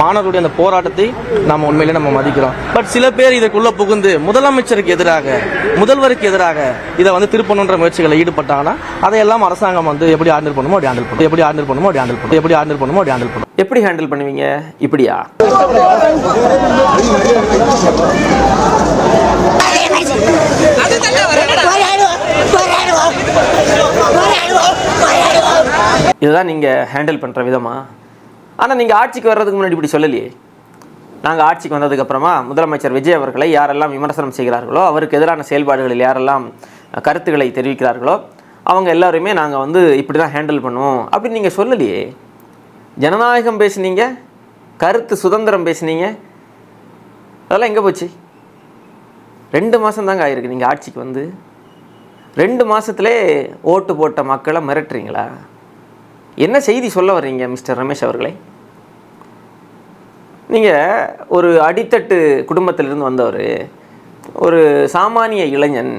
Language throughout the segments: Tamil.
மாணவர்களுடைய அந்த போராட்டத்தை நம்ம உண்மையிலே நம்ம மதிக்கிறோம். பட் சில பேர் இதுக்குள்ள புகுந்து முதலமைச்சருக்கு எதிராக, முதல்வருக்கு எதிராக இதை திருப்பணுன்ற முயற்சிகளை ஈடுபட்டாங்கன்னா அதையெல்லாம் அரசாங்கம் எப்படி ஹேண்டில் பண்ணுமோ அப்படி ஹேண்டில் பண்ணும், எப்படி ஹேண்டில் பண்ணுமோ அப்படி ஹேண்டில் பண்ணும், எப்படி ஹேண்டில் பண்ணுமோ அப்படி ஹேண்டில் பண்ணும். எப்படி ஹேண்டில் பண்ணுவீங்க? இப்படியா? இதுதான் நீங்க ஹேண்டில் பண்ற விதமா? ஆனால் நீங்கள் ஆட்சிக்கு வர்றதுக்கு முன்னாடி இப்படி சொல்லலையே. நாங்கள் ஆட்சிக்கு வந்ததுக்கப்புறமா முதலமைச்சர் விஜய் அவர்களை யாரெல்லாம் விமர்சனம் செய்கிறார்களோ, அவருக்கு எதிரான செயல்பாடுகளில் யாரெல்லாம் கருத்துக்களை தெரிவிக்கிறார்களோ அவங்க எல்லாருமே நாங்கள் இப்படி தான் ஹேண்டில் பண்ணுவோம் அப்படின்னு நீங்கள் சொல்லலையே. ஜனநாயகம் பேசுனீங்க, கருத்து சுதந்திரம் பேசுனீங்க, அதெல்லாம் எங்கே போச்சு? 2 மாதம் தாங்க ஆயிருக்கு நீங்கள் ஆட்சிக்கு 2 மாதத்துலேயே ஓட்டு போட்ட மக்களை மிரட்டுறீங்களா? என்ன செய்தி சொல்ல வர்றீங்க மிஸ்டர் ரமேஷ் அவர்களே? நீங்கள் ஒரு அடித்தட்டு குடும்பத்திலிருந்து வந்தவர், ஒரு சாமானிய இளைஞன்,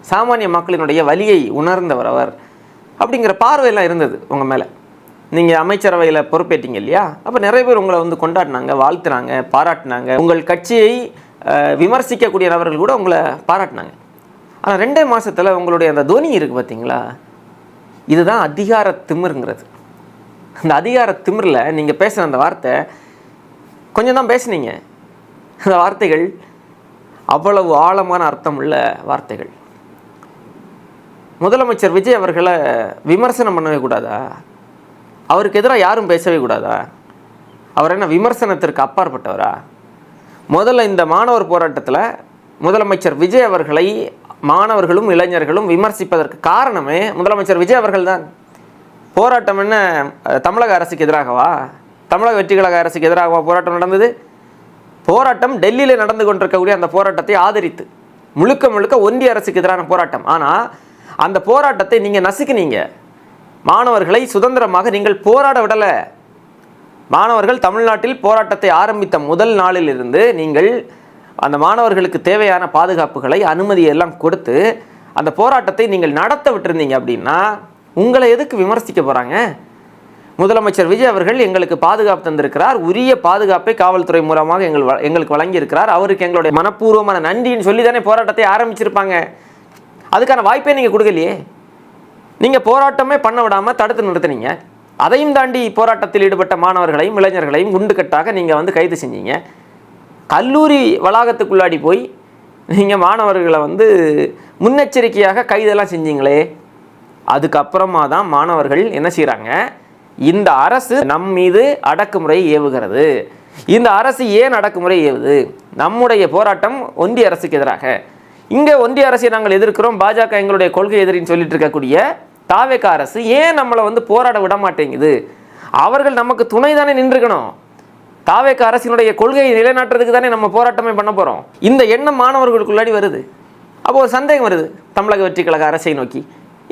சாமானிய மக்களினுடைய வலியை உணர்ந்தவர் அவர் அப்படிங்கிற பார்வையெல்லாம் இருந்தது உங்கள் மேலே. நீங்கள் அமைச்சரவையில் பொறுப்பேற்றீங்க இல்லையா? அப்போ நிறைய பேர் உங்களை கொண்டாடினாங்க, வாழ்த்துனாங்க, பாராட்டினாங்க. உங்கள் கட்சியை விமர்சிக்கக்கூடிய நபர்கள் கூட உங்களை பாராட்டினாங்க. ஆனால் 2 மாதத்தில் உங்களுடைய அந்த துவனி இருக்குது பார்த்தீங்களா? இதுதான் அதிகார திமிருங்கிறது. அந்த அதிகார திமிரில் நீங்கள் பேசுகிற அந்த வார்த்தை, கொஞ்சம் தான் பேசுனீங்க, அந்த வார்த்தைகள் அவ்வளவு ஆழமான அர்த்தம் உள்ள வார்த்தைகள். முதலமைச்சர் விஜய் அவர்களை விமர்சனம் பண்ணவே கூடாதா? அவருக்கு எதிராக யாரும் பேசவே கூடாதா? அவர் என்ன விமர்சனத்திற்கு அப்பாற்பட்டவரா? முதல்ல இந்த மாணவர் போராட்டத்தில் முதலமைச்சர் விஜய் அவர்களை மாணவர்களும் இளைஞர்களும் விமர்சிப்பதற்கு காரணமே முதலமைச்சர் விஜய் அவர்கள் தான். போராட்டம் என்ன தமிழக அரசுக்கு எதிராகவா? தமிழக வெற்றி கழக அரசுக்கு எதிராகவா போராட்டம் நடந்தது? போராட்டம் டெல்லியில் நடந்து கொண்டிருக்கக்கூடிய அந்த போராட்டத்தை ஆதரித்து முழுக்க முழுக்க ஒன்றிய அரசுக்கு எதிரான போராட்டம். ஆனால் அந்த போராட்டத்தை நீங்கள் நசுக்கினீங்க. மாணவர்களை சுதந்திரமாக நீங்கள் போராட விடலை. மாணவர்கள் தமிழ்நாட்டில் போராட்டத்தை ஆரம்பித்த முதல் நாளிலிருந்து நீங்கள் அந்த மாணவர்களுக்கு தேவையான பாதுகாப்புகளை, அனுமதியெல்லாம் கொடுத்து அந்த போராட்டத்தை நீங்கள் நடத்த விட்டுருந்தீங்க. அப்படின்னா உங்களை எதுக்கு விமர்சிக்க போகிறாங்க? முதலமைச்சர் விஜய் அவர்கள் எங்களுக்கு பாதுகாப்பு தந்திருக்கிறார், உரிய பாதுகாப்பை காவல்துறை மூலமாக எங்களுக்கு வழங்கியிருக்கிறார், அவருக்கு எங்களுடைய மனப்பூர்வமான நன்றின்னு சொல்லி தானே போராட்டத்தை ஆரம்பிச்சிருப்பாங்க. அதுக்கான வாய்ப்பே நீங்கள் கொடுக்கலையே. நீங்கள் போராட்டமே பண்ண விடாமல் தடுத்து நிறுத்தினீங்க. அதையும் தாண்டி போராட்டத்தில் ஈடுபட்ட மாணவர்களையும் இளைஞர்களையும் குண்டுக்கட்டாக நீங்கள் கைது செஞ்சீங்க. கல்லூரி வளாகத்துக்குள்ளாடி போய் நீங்கள் மாணவர்களை முன்னெச்சரிக்கையாக கைதெல்லாம் செஞ்சீங்களே. அதுக்கப்புறமா தான் மாணவர்கள் என்ன செய்கிறாங்க? இந்த அரசு நம் மீது அடக்குமுறை ஏவுகிறது. இந்த அரசு ஏன் அடக்குமுறை ஏவுது? நம்முடைய போராட்டம் ஒன்றிய அரசுக்கு எதிராக. இங்கே ஒன்றிய அரசை நாங்கள் எதிர்க்கிறோம், பாஜக எங்களுடைய கொள்கை எதிரின்னு சொல்லிட்டு இருக்கக்கூடிய தாவேக அரசு ஏன் நம்மளை போராட விட மாட்டேங்குது? அவர்கள் நமக்கு துணை தானே நின்றுக்கணும். தாவேக அரசினுடைய கொள்கையை நிலைநாட்டுறதுக்கு தானே நம்ம போராட்டமே பண்ண போகிறோம். இந்த எண்ணம் மாணவர்களுக்குள்ளாடி வருது. அப்போ ஒரு சந்தேகம் வருது, தமிழக வெற்றி கழக அரசை நோக்கி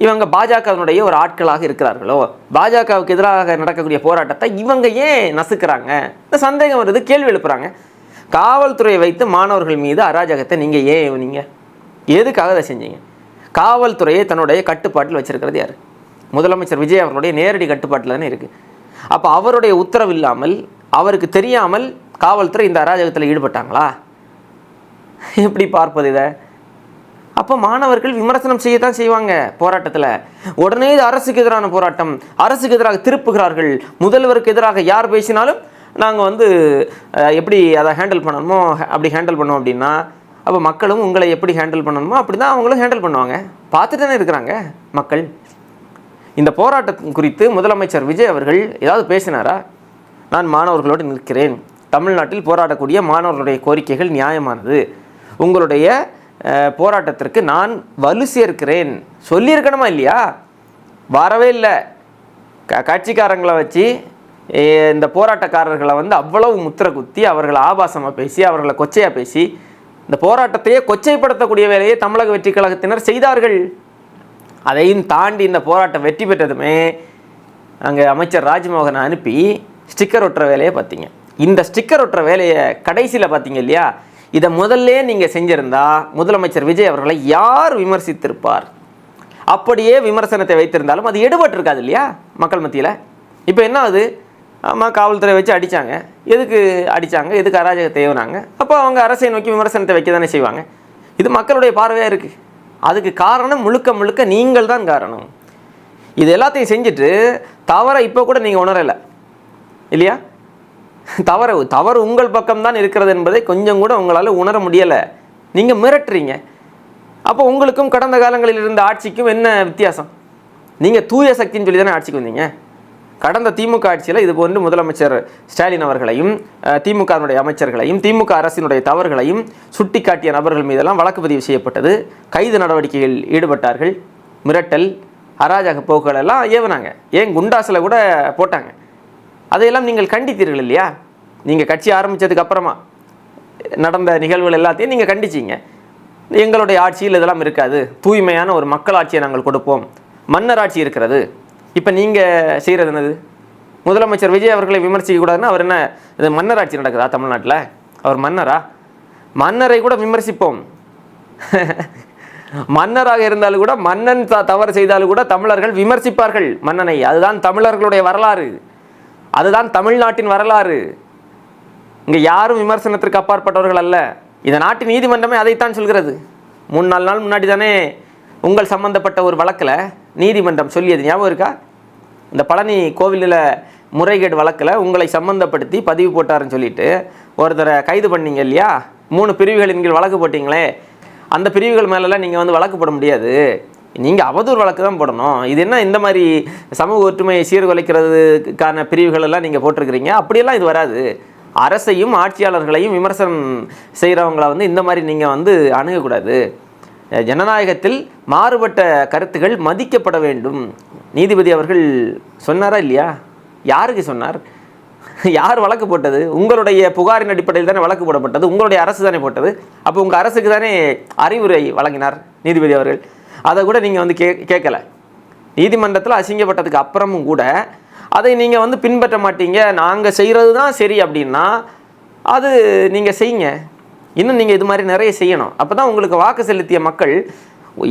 இவங்க பாஜகவினுடைய ஒரு ஆட்களாக இருக்கிறார்களோ, பாஜகவுக்கு எதிராக நடக்கக்கூடிய போராட்டத்தை இவங்க ஏன் நசுக்கிறாங்க? இந்த சந்தேகம் வருது, கேள்வி எழுப்புறாங்க. காவல்துறையை வைத்து மாணவர்கள் மீது அராஜகத்தை நீங்கள் ஏன் எதுக்காக அதை செஞ்சீங்க? காவல்துறையை தன்னுடைய கட்டுப்பாட்டில் வச்சிருக்கிறது யார்? முதலமைச்சர் விஜய் அவர்களுடைய நேரடி கட்டுப்பாட்டில் தானே இருக்குது. அப்போ அவருடைய உத்தரவு இல்லாமல், அவருக்கு தெரியாமல் காவல்துறை இந்த அராஜகத்தில் ஈடுபட்டாங்களா? எப்படி பார்ப்பது இதை? அப்போ மாணவர்கள் விமர்சனம் செய்யத்தான் செய்வாங்க போராட்டத்தில். உடனே இது அரசுக்கு எதிரான போராட்டம், அரசுக்கு எதிராக திருப்புகிறார்கள். முதல்வருக்கு எதிராக யார் பேசினாலும் நாங்கள் எப்படி அதை ஹேண்டில் பண்ணணுமோ அப்படி ஹேண்டில் பண்ணுவோம். அப்படின்னா அப்போ மக்களும் உங்களை எப்படி ஹேண்டில் பண்ணணுமோ அப்படி தான் அவங்களும் ஹேண்டில் பண்ணுவாங்க. பார்த்துட்டு தானே இருக்கிறாங்க மக்கள். இந்த போராட்டம் குறித்து முதலமைச்சர் விஜய் அவர்கள் ஏதாவது பேசினாரா? நான் மாணவர்களோடு நிற்கிறேன், தமிழ்நாட்டில் போராடக்கூடிய மாணவர்களுடைய கோரிக்கைகள் நியாயமானது, உங்களுடைய போராட்டத்திற்கு நான் வலு சேர்க்கிறேன் சொல்லியிருக்கணுமா இல்லையா? வரவே இல்லை. கட்சிக்காரங்களை வச்சு இந்த போராட்டக்காரர்களை அவ்வளவு முத்திரை குத்தி, அவர்களை ஆபாசமாக பேசி, அவர்களை கொச்சையாக பேசி, இந்த போராட்டத்தையே கொச்சைப்படுத்தக்கூடிய வேலையை தமிழக வெற்றி கழகத்தினர் செய்தார்கள். அதையும் தாண்டி இந்த போராட்டம் வெற்றி பெற்றதுமே அங்கே அமைச்சர் ராஜ்மோகனை அனுப்பி ஸ்டிக்கர் ஒட்டுற வேலையை பார்த்தீங்க. இந்த ஸ்டிக்கர் ஒட்டுற வேலையை கடைசியில் பார்த்தீங்க இல்லையா? இதை முதல்ல நீங்கள் செஞ்சிருந்தா முதலமைச்சர் விஜய் அவர்களை யார் விமர்சித்திருப்பார்? அப்படியே விமர்சனத்தை வைத்திருந்தாலும் அது எடுபட்டிருக்காது இல்லையா மக்கள் மத்தியில்? இப்போ என்ன ஆகுது? ஆமாம், காவல்துறை வச்சு அடித்தாங்க. எதுக்கு அடித்தாங்க, எதுக்கு அராஜகத்தை ஏவுனாங்க? அப்போ அவங்க அரசை நோக்கி விமர்சனத்தை வைக்க தானே செய்வாங்க. இது மக்களுடைய பார்வையாக இருக்குது. அதுக்கு காரணம் முழுக்க முழுக்க நீங்கள் தான் காரணம். இது எல்லாத்தையும் செஞ்சுட்டு தவறை இப்போ கூட நீங்கள் உணரலை இல்லையா? தவறு உங்கள் பக்கம்தான் இருக்கிறது என்பதை கொஞ்சம் கூட உங்களால் உணர முடியலை. நீங்கள் மிரட்டுறீங்க. அப்போ உங்களுக்கும் கடந்த காலங்களில் இருந்த ஆட்சிக்கும் என்ன வித்தியாசம்? நீங்கள் தூய சக்தின்னு சொல்லி தானே ஆட்சிக்கு வந்தீங்க. கடந்த திமுக ஆட்சியில் இது போன்று முதலமைச்சர் ஸ்டாலின் அவர்களையும் திமுகவினுடைய அமைச்சர்களையும் திமுக அரசினுடைய தவறுகளையும் சுட்டி காட்டிய நபர்கள் மீதெல்லாம் வழக்கு பதிவு செய்யப்பட்டது. கைது நடவடிக்கைகள் ஈடுபட்டார்கள். மிரட்டல், அராஜக போக்குகள் எல்லாம் ஏவுனாங்க. ஏன் குண்டாசில் கூட போட்டாங்க. அதையெல்லாம் நீங்கள் கண்டித்தீர்கள் இல்லையா? நீங்கள் கட்சி ஆரம்பித்ததுக்கு அப்புறமா நடந்த நிகழ்வுகள் எல்லாத்தையும் நீங்கள் கண்டிச்சிங்க. எங்களுடைய ஆட்சியில் இதெல்லாம் இருக்காது, தூய்மையான ஒரு மக்கள் ஆட்சியை நாங்கள் கொடுப்போம், மன்னர் ஆட்சி இருக்கிறது. இப்போ நீங்கள் செய்கிறது என்னது? முதலமைச்சர் விஜய் அவர்களை விமர்சிக்கக்கூடாதுன்னா அவர் என்ன, இது மன்னர் ஆட்சி நடக்குதா தமிழ்நாட்டில்? அவர் மன்னரா? மன்னரை கூட விமர்சிப்போம். மன்னராக இருந்தாலும் கூட, மன்னன் தவறு செய்தாலும் கூட தமிழர்கள் விமர்சிப்பார்கள் மன்னனை. அதுதான் தமிழர்களுடைய வரலாறு, அதுதான் தமிழ்நாட்டின் வரலாறு. இங்கே யாரும் விமர்சனத்திற்கு அப்பாற்பட்டவர்கள் அல்ல. இந்த நாட்டு நீதிமன்றமே அதைத்தான் சொல்கிறது. 3-4 நாள் முன்னாடி தானே உங்கள் சம்பந்தப்பட்ட ஒரு வழக்கில் நீதிமன்றம் சொல்லியது ஞாபகம் இருக்கா? இந்த பழனி கோவிலில் முறைகேடு வழக்கில் உங்களை சம்மந்தப்படுத்தி பதிவு போட்டாருன்னு சொல்லிட்டு ஒருத்தரை கைது பண்ணீங்க இல்லையா? 3 பிரிவுகளின் கீழ் வழக்கு போட்டிங்களே, அந்த பிரிவுகள் மேலெல்லாம் நீங்கள் வந்து வழக்கு போட முடியாது. நீங்கள் அவதூறு வழக்கு தான் போடணும். இது என்ன இந்த மாதிரி சமூக ஒற்றுமையை சீர்குலைக்கிறதுக்கான பிரிவுகள் எல்லாம் நீங்கள் போட்டிருக்கிறீங்க? அப்படியெல்லாம் இது வராது. அரசையும் ஆட்சியாளர்களையும் விமர்சனம் செய்கிறவங்கள வந்து இந்த மாதிரி நீங்கள் வந்து அணுகக்கூடாது. ஜனநாயகத்தில் மாறுபட்ட கருத்துகள் மதிக்கப்பட வேண்டும். நீதிபதி அவர்கள் சொன்னாரா இல்லையா? யாருக்கு சொன்னார்? யார் வழக்கு போட்டது? உங்களுடைய புகாரின் அடிப்படையில் தானே வழக்கு போடப்பட்டது. உங்களுடைய அரசு தானே போட்டது. அப்போ உங்கள் அரசுக்கு தானே அறிவுரை வழங்கினார் நீதிபதி அவர்கள். அதை கூட நீங்கள் வந்து கேட்கல. நீதிமன்றத்தில் அசிங்கப்பட்டதுக்கு அப்புறமும் கூட அதை நீங்கள் வந்து பின்பற்ற மாட்டீங்க. நாங்கள் செய்கிறது தான் சரி அப்படின்னா அது நீங்கள் செய்யுங்க. இன்னும் நீங்கள் இது மாதிரி நிறைய செய்யணும். அப்போ தான் உங்களுக்கு வாக்கு செலுத்திய மக்கள்,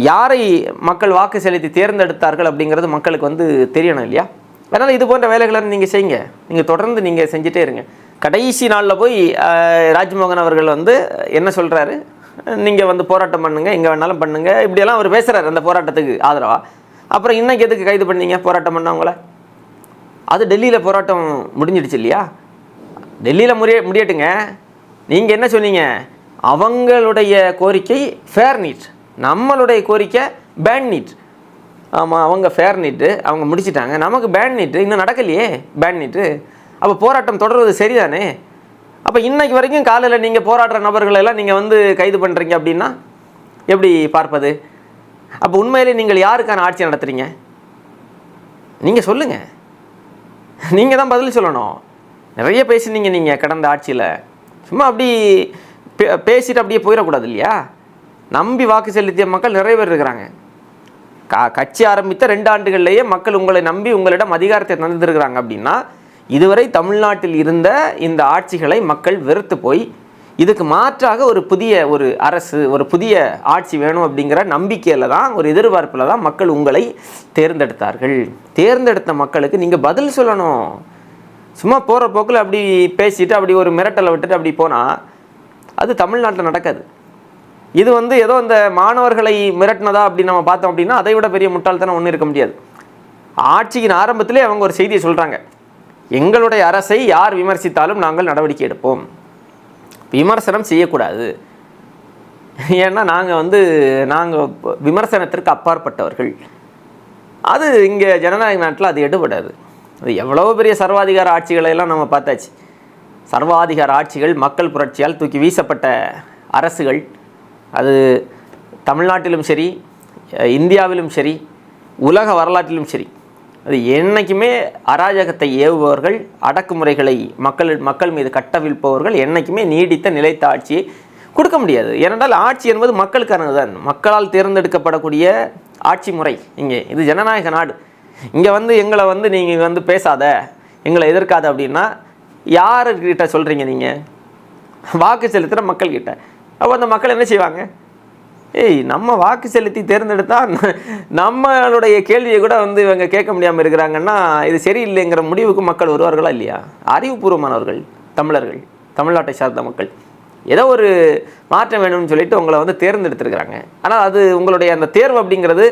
யாரை மக்கள் வாக்கு செலுத்தி தேர்ந்தெடுத்தார்கள் அப்படிங்கிறது மக்களுக்கு வந்து தெரியணும் இல்லையா? அதனால் இது போன்ற வேலைகளை நீங்கள் செய்யுங்க. நீங்கள் தொடர்ந்து நீங்கள் செஞ்சுட்டே இருங்க. கடைசி நாளில் போய் ராஜ்மோகன் அவர்கள் வந்து என்ன சொல்கிறாரு, நீங்கள் வந்து போராட்டம் பண்ணுங்கள், எங்கே வேணாலும் பண்ணுங்கள், இப்படியெல்லாம் அவர் பேசுகிறார் அந்த போராட்டத்துக்கு ஆதரவாக. அப்புறம் இன்னைக்கு எதுக்கு கைது பண்ணீங்க போராட்டம் பண்ணவங்கள? அது டெல்லியில் போராட்டம் முடிஞ்சிடுச்சு இல்லையா? டெல்லியில் முடியட்டுங்க. நீங்கள் என்ன சொன்னீங்க? அவங்களுடைய கோரிக்கை ஃபேர் நீட், நம்மளுடைய கோரிக்கை பேன் நீட். ஆமாம், அவங்க ஃபேர் நீட்டு அவங்க முடிச்சிட்டாங்க, நமக்கு பேன் நீட்டு இன்னும் நடக்கலையே. பேன் நீட்டு அப்போ போராட்டம் தொடர்வது சரிதானே? அப்போ இன்னைக்கு வரைக்கும் காலையில் நீங்கள் போராடுற நபர்களெல்லாம் நீங்கள் வந்து கைது பண்ணுறீங்க அப்படின்னா எப்படி பார்ப்பது? அப்போ உண்மையிலே நீங்கள் யாருக்கான ஆட்சி நடத்துகிறீங்க? நீங்கள் சொல்லுங்கள். நீங்கள் தான் பதில் சொல்லணும். நிறைய பேசினீங்க நீங்கள் கடந்த ஆட்சியில். சும்மா அப்படி பேசிட்டு அப்படியே போயிடக்கூடாது இல்லையா? நம்பி வாக்கு செலுத்திய மக்கள் நிறைய பேர் இருக்கிறாங்க. கட்சி ஆரம்பித்த 2 ஆண்டுகள்லேயே மக்கள் உங்களை நம்பி உங்களிடம் அதிகாரத்தை தந்துருக்கிறாங்க அப்படின்னா, இதுவரை தமிழ்நாட்டில் இருந்த இந்த ஆட்சிகளை மக்கள் வெறுத்து போய் இதுக்கு மாற்றாக ஒரு புதிய ஒரு அரசு, ஒரு புதிய ஆட்சி வேணும் அப்படிங்கிற நம்பிக்கையில் தான், ஒரு எதிர்பார்ப்பில் தான் மக்கள் உங்களை தேர்ந்தெடுத்தார்கள். தேர்ந்தெடுத்த மக்களுக்கு நீங்கள் பதில் சொல்லணும். சும்மா போகிற போக்கில் அப்படி பேசிட்டு அப்படி ஒரு மிரட்டலை விட்டுட்டு அப்படி போனால் அது தமிழ்நாட்டில் நடக்காது. இது வந்து ஏதோ இந்த மாணவர்களை மிரட்டினதா அப்படி நம்ம பார்த்தோம் அப்படின்னா அதை விட பெரிய முட்டாள்தனம் ஒன்றும் இருக்க முடியாது. ஆட்சியின் ஆரம்பத்திலே அவங்க ஒரு செய்தியை சொல்கிறாங்க, எங்களுடைய அரசை யார் விமர்சித்தாலும் நாங்கள் நடவடிக்கை எடுப்போம், விமர்சனம் செய்யக்கூடாது. ஏன்னா நாங்கள் விமர்சனத்திற்கு அப்பாற்பட்டவர்கள். அது இங்கே ஜனநாயக நாட்டில் அது எடுபடாது. அது எவ்வளோ பெரிய சர்வாதிகார ஆட்சிகளை எல்லாம் நம்ம பார்த்தாச்சு. சர்வாதிகார ஆட்சிகள், மக்கள் புரட்சியால் தூக்கி வீசப்பட்ட அரசுகள், அது தமிழ்நாட்டிலும் சரி, இந்தியாவிலும் சரி, உலக வரலாற்றிலும் சரி, அது என்றைக்குமே அராஜகத்தை ஏவுபவர்கள், அடக்குமுறைகளை மக்கள் மீது கட்டவிழ்ப்பவர்கள் என்றைக்குமே நீடித்த நிலைத்த ஆட்சியை கொடுக்க முடியாது. ஏனென்றால் ஆட்சி என்பது மக்களுக்கானது தான். மக்களால் தேர்ந்தெடுக்கப்படக்கூடிய ஆட்சி முறை. இது ஜனநாயக நாடு. இங்கே எங்களை நீங்கள் பேசாத, எங்களை எதிர்க்காத அப்படின்னா யாருக்கிட்ட சொல்கிறீங்க? நீங்கள் வாக்கு செலுத்துகிற மக்கள்கிட்ட. அப்போ அந்த மக்கள் என்ன செய்வாங்க? நம்ம வாக்கு செலுத்தி தேர்ந்தெடுத்தா நம்மளுடைய கேள்வியை கூட வந்து இவங்க கேட்க முடியாமல் இருக்கிறாங்கன்னா இது சரியில்லைங்கிற முடிவுக்கு மக்கள் வருவார்களா இல்லையா? அறிவுபூர்வமானவர்கள் தமிழர்கள், தமிழ்நாட்டை சார்ந்த மக்கள் ஏதோ ஒரு மாற்றம் வேணும்னு சொல்லிட்டு உங்களை வந்து தேர்ந்தெடுத்திருக்கிறாங்க. ஆனால் அது உங்களுடைய அந்த தேர்வு அப்படிங்கிறது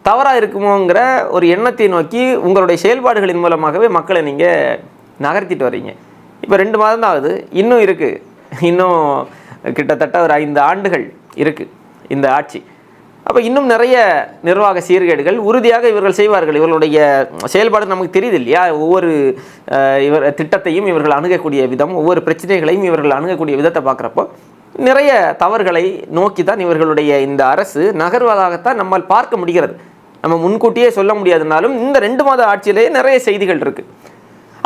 தவறாக இருக்குமோங்கிற ஒரு எண்ணத்தை நோக்கி உங்களுடைய செயல்பாடுகளின் மூலமாகவே மக்களை நீங்கள் நகர்த்திட்டு வர்றீங்க. இப்போ 2 மாதம் தான் ஆகுது, இன்னும் இருக்குது, இன்னும் கிட்டத்தட்ட ஒரு 5 ஆண்டுகள் இருக்குது இந்த ஆட்சி. அப்போ இன்னும் நிறைய நிர்வாக சீர்கேடுகள் உறுதியாக இவர்கள் செய்வார்கள். இவர்களுடைய செயல்பாடு நமக்கு தெரியுது இல்லையா? ஒவ்வொரு திட்டத்தையும் இவர்கள் அணுகக்கூடிய விதம், ஒவ்வொரு பிரச்சனைகளையும் இவர்கள் அணுகக்கூடிய விதத்தை பார்க்குறப்போ நிறைய தவறுகளை நோக்கி தான் இவர்களுடைய இந்த அரசு நகர்வதாகத்தான் நம்மால் பார்க்க முடிகிறது. நம்ம முன்கூட்டியே சொல்ல முடியாதுனாலும் இந்த 2 மாத ஆட்சியிலேயே நிறைய செய்திகள் இருக்குது.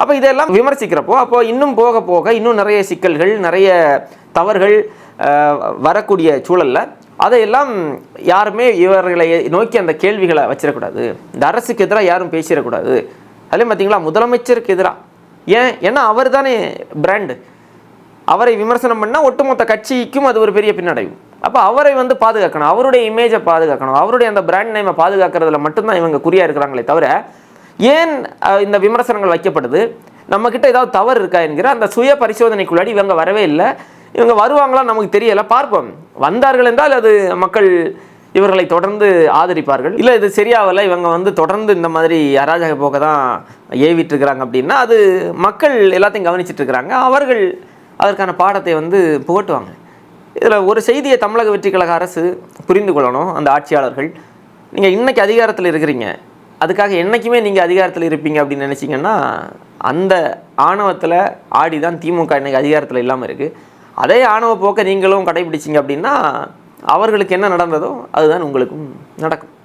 அப்போ இதெல்லாம் விமர்சிக்கிறப்போ அப்போ இன்னும் போக போக இன்னும் நிறைய சிக்கல்கள், நிறைய தவறுகள் வரக்கூடிய சூழலில் அதையெல்லாம் யாருமே இவர்களை நோக்கி அந்த கேள்விகளை வச்சிடக்கூடாது. இந்த அரசுக்கு எதிராக யாரும் பேசிடக்கூடாது. அதுலேயும் பார்த்தீங்களா, முதலமைச்சருக்கு எதிராக. ஏன்னா அவர் தானே பிராண்டு. அவரை விமர்சனம் பண்ணால் ஒட்டுமொத்த கட்சிக்கும் அது ஒரு பெரிய பின்னடைவு. அப்போ அவரை வந்து பாதுகாக்கணும், அவருடைய இமேஜை பாதுகாக்கணும், அவருடைய அந்த பிராண்ட் நேமை பாதுகாக்கிறதுல மட்டும்தான் இவங்க குறியாக இருக்கிறாங்களே தவிர ஏன் இந்த விமர்சனங்கள் வைக்கப்படுது, நம்மக்கிட்ட ஏதாவது தவறு இருக்கா என்கிற அந்த சுய பரிசோதனைக்குள்ளாடி இவங்க வரவே இல்லை. இவங்க வருவாங்களா நமக்கு தெரியலை, பார்ப்போம். வந்தார்கள் என்றால் அது மக்கள் இவர்களை தொடர்ந்து ஆதரிப்பார்கள். இல்லை இது சரியாகலை, இவங்க வந்து தொடர்ந்து இந்த மாதிரி அராஜக போக்க தான் ஏவிட்டு இருக்கிறாங்க அப்படின்னா அது மக்கள் எல்லாத்தையும் கவனிச்சுட்டு இருக்கிறாங்க, அவர்கள் அதற்கான பாடத்தை வந்து புகட்டுவாங்க. இதில் ஒரு செய்தியை தமிழக வெற்றி கழக அரசு புரிந்து கொள்ளணும். அந்த ஆட்சியாளர்கள், நீங்கள் இன்றைக்கி அதிகாரத்தில் இருக்கிறீங்க, அதுக்காக என்றைக்குமே நீங்கள் அதிகாரத்தில் இருப்பீங்க அப்படின்னு நினச்சிங்கன்னா அந்த ஆணவத்தில் ஆடி தான் திமுக இன்றைக்கி அதிகாரத்தில் இல்லாமல் இருக்குது. அதே ஆணவ போக்க நீங்களும் கடைபிடிச்சிங்க அப்படின்னா அவர்களுக்கு என்ன நடந்ததோ அதுதான் உங்களுக்கும் நடக்கும்.